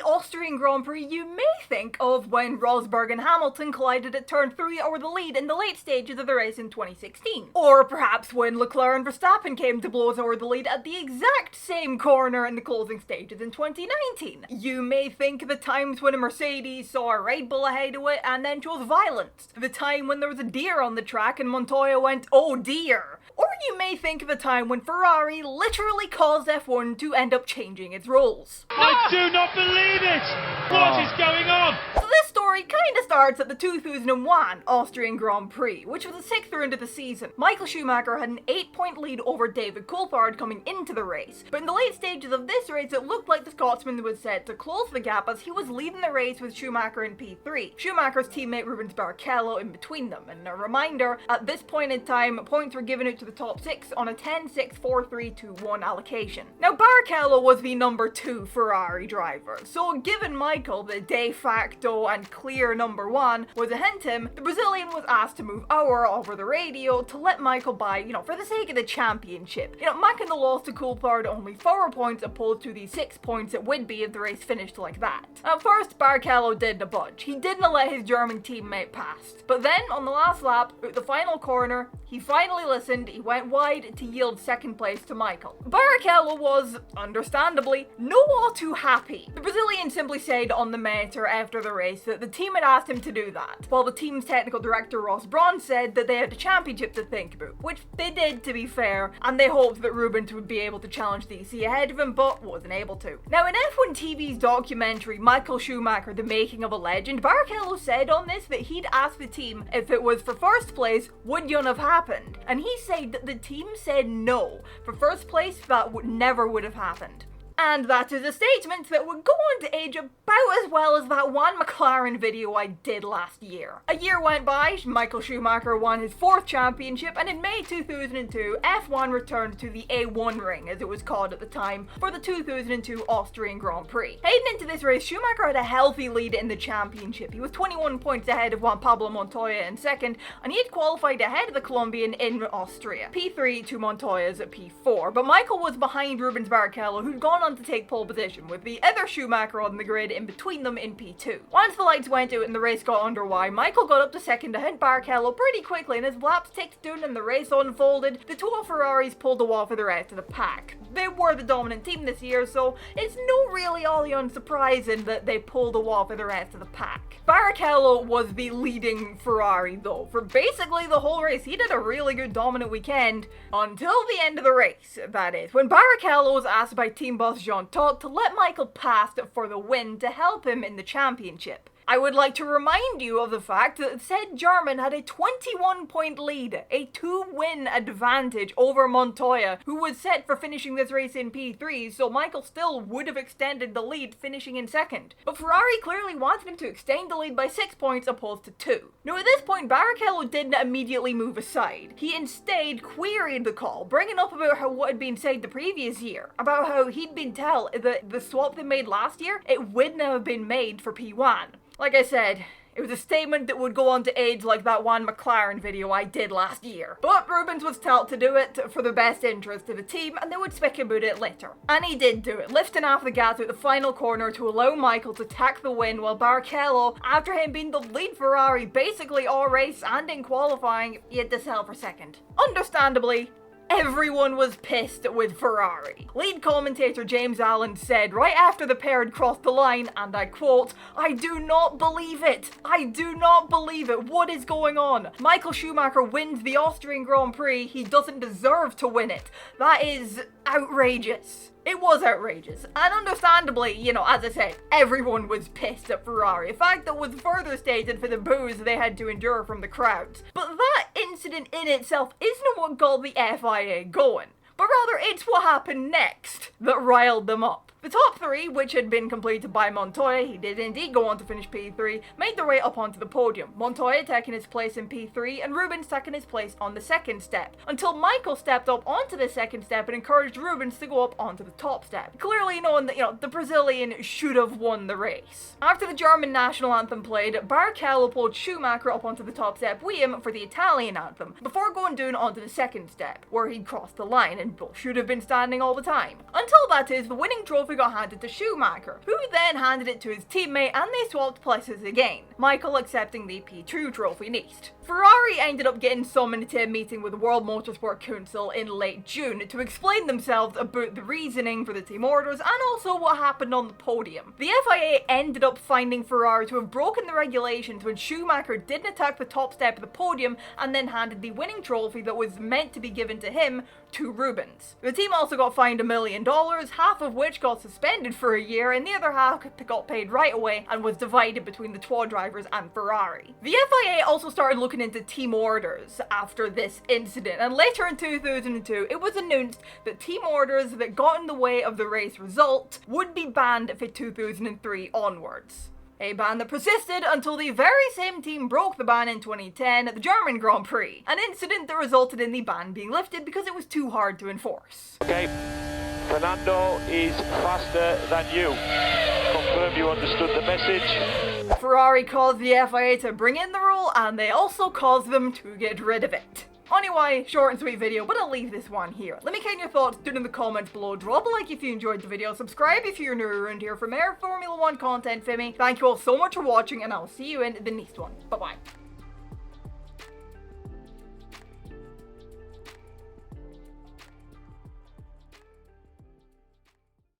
Austrian Grand Prix, you may think of when Rosberg and Hamilton collided at turn 3 over the lead in the late stages of the race in 2016. Or perhaps when Leclerc and Verstappen came to blows over the lead at the exact same corner in the closing stages in 2019. You may think of the times when a Mercedes saw a Red Bull ahead of it and then chose violence. The time when there was a deer on the track and Montoya went, "Oh dear." Or you may think of the time when Ferrari literally caused F1 to end up changing its rules. I do not believe it! What is going on? So this story kinda starts at the 2001 Austrian Grand Prix, which was the 6th round of the season. Michael Schumacher had an 8-point lead over David Coulthard coming into the race, but in the late stages of this race it looked like the Scotsman was set to close the gap as he was leading the race with Schumacher in P3. Schumacher's teammate Rubens Barrichello in between them, and a reminder, at this point in time, points were given out to the top 6 on a 10-6-4-3-2-1 allocation. Now Barrichello was the number 2 Ferrari driver, so given Michael the de facto and clear number 1 was ahead of him, the Brazilian was asked to move over the radio to let Michael by, for the sake of the championship. Making the loss to Coulthard only 4 points opposed to the 6 points it would be if the race finished like that. At first, Barrichello didn't budge. He didn't let his German teammate pass. But then, on the last lap, at the final corner, he finally listened, he went wide to yield second place to Michael. Barrichello was, understandably, no all too happy. The Brazilian simply said on the Monitor after the race that the team had asked him to do that, while the team's technical director Ross Brawn said that they had the championship to think about, which they did, to be fair, and they hoped that Rubens would be able to challenge DC ahead of him, but wasn't able to. Now, in F1 TV's documentary Michael Schumacher, The Making of a Legend, Barrichello said on this that he'd asked the team if it was for first place, would none have happened? And he said that the team said no. For first place, that never would have happened. And that is a statement that would go on to age about as well as that one McLaren video I did last year. A year went by, Michael Schumacher won his 4th championship, and in May 2002, F1 returned to the A1 ring, as it was called at the time, for the 2002 Austrian Grand Prix. Heading into this race, Schumacher had a healthy lead in the championship. He was 21 points ahead of Juan Pablo Montoya in second, and he had qualified ahead of the Colombian in Austria. P3 to Montoya's at P4, but Michael was behind Rubens Barrichello, who'd gone on to take pole position, with the other Schumacher on the grid in between them in P2. Once the lights went out and the race got underway, Michael got up to second to hit Barrichello pretty quickly, and as laps ticked down and the race unfolded, the two Ferraris pulled away for the rest of the pack. They were the dominant team this year, so it's not really all unsurprising that they pulled away for the rest of the pack. Barrichello was the leading Ferrari though, for basically the whole race. He did a really good dominant weekend, until the end of the race, that is, when Barrichello was asked by team boss Jean Todt to let Michael pass for the win to help him in the championship. I would like to remind you of the fact that said German had a 21-point lead, a 2-win advantage over Montoya, who was set for finishing this race in P3, so Michael still would have extended the lead, finishing in second. But Ferrari clearly wanted him to extend the lead by 6 points opposed to 2. Now at this point, Barrichello didn't immediately move aside. He instead queried the call, bringing up about what had been said the previous year, about how he'd been told that the swap they made last year, it wouldn't have been made for P1. Like I said, it was a statement that would go on to age like that one McLaren video I did last year. But Rubens was told to do it for the best interest of the team, and they would speak about it later. And he did do it, lifting off the gas at the final corner to allow Michael to tack the win, while Barrichello, after him being the lead Ferrari basically all race and in qualifying, he had to sell for second. Understandably, everyone was pissed with Ferrari. Lead commentator James Allen said right after the pair had crossed the line, and I quote, "I do not believe it. I do not believe it. What is going on? Michael Schumacher wins the Austrian Grand Prix. He doesn't deserve to win it. That is outrageous." It was outrageous, and understandably, as I said, everyone was pissed at Ferrari, a fact that was further stated for the boos they had to endure from the crowds. But that incident in itself isn't what got the FIA going, but rather it's what happened next that riled them up. The top 3, which had been completed by Montoya, he did indeed go on to finish P3, made their way up onto the podium, Montoya taking his place in P3 and Rubens taking his place on the second step, until Michael stepped up onto the second step and encouraged Rubens to go up onto the top step, clearly knowing that, the Brazilian should have won the race. After the German national anthem played, Barrichello pulled Schumacher up onto the top step with him for the Italian anthem, before going down onto the second step, where he'd crossed the line and both should have been standing all the time. Until that is, the winning trophy trophy got handed to Schumacher, who then handed it to his teammate and they swapped places again, Michael accepting the P2 trophy next. Ferrari ended up getting summoned to a meeting with the World Motorsport Council in late June to explain themselves about the reasoning for the team orders and also what happened on the podium. The FIA ended up finding Ferrari to have broken the regulations when Schumacher didn't attack the top step of the podium and then handed the winning trophy that was meant to be given to him to Rubens. The team also got fined $1 million, half of which got suspended for a year and the other half got paid right away and was divided between the two drivers and Ferrari. The FIA also started looking into team orders after this incident, and later in 2002 it was announced that team orders that got in the way of the race result would be banned for 2003 onwards. A ban that persisted until the very same team broke the ban in 2010 at the German Grand Prix, an incident that resulted in the ban being lifted because it was too hard to enforce. Okay, Fernando is faster than you. Confirm you understood the message. Ferrari caused the FIA to bring in the rule, and they also caused them to get rid of it. Anyway, short and sweet video, but I'll leave this one here. Let me know your thoughts down in the comments below. Drop a like if you enjoyed the video, subscribe if you're new around here for more Formula 1 content for me. Thank you all so much for watching, and I'll see you in the next one. Bye bye.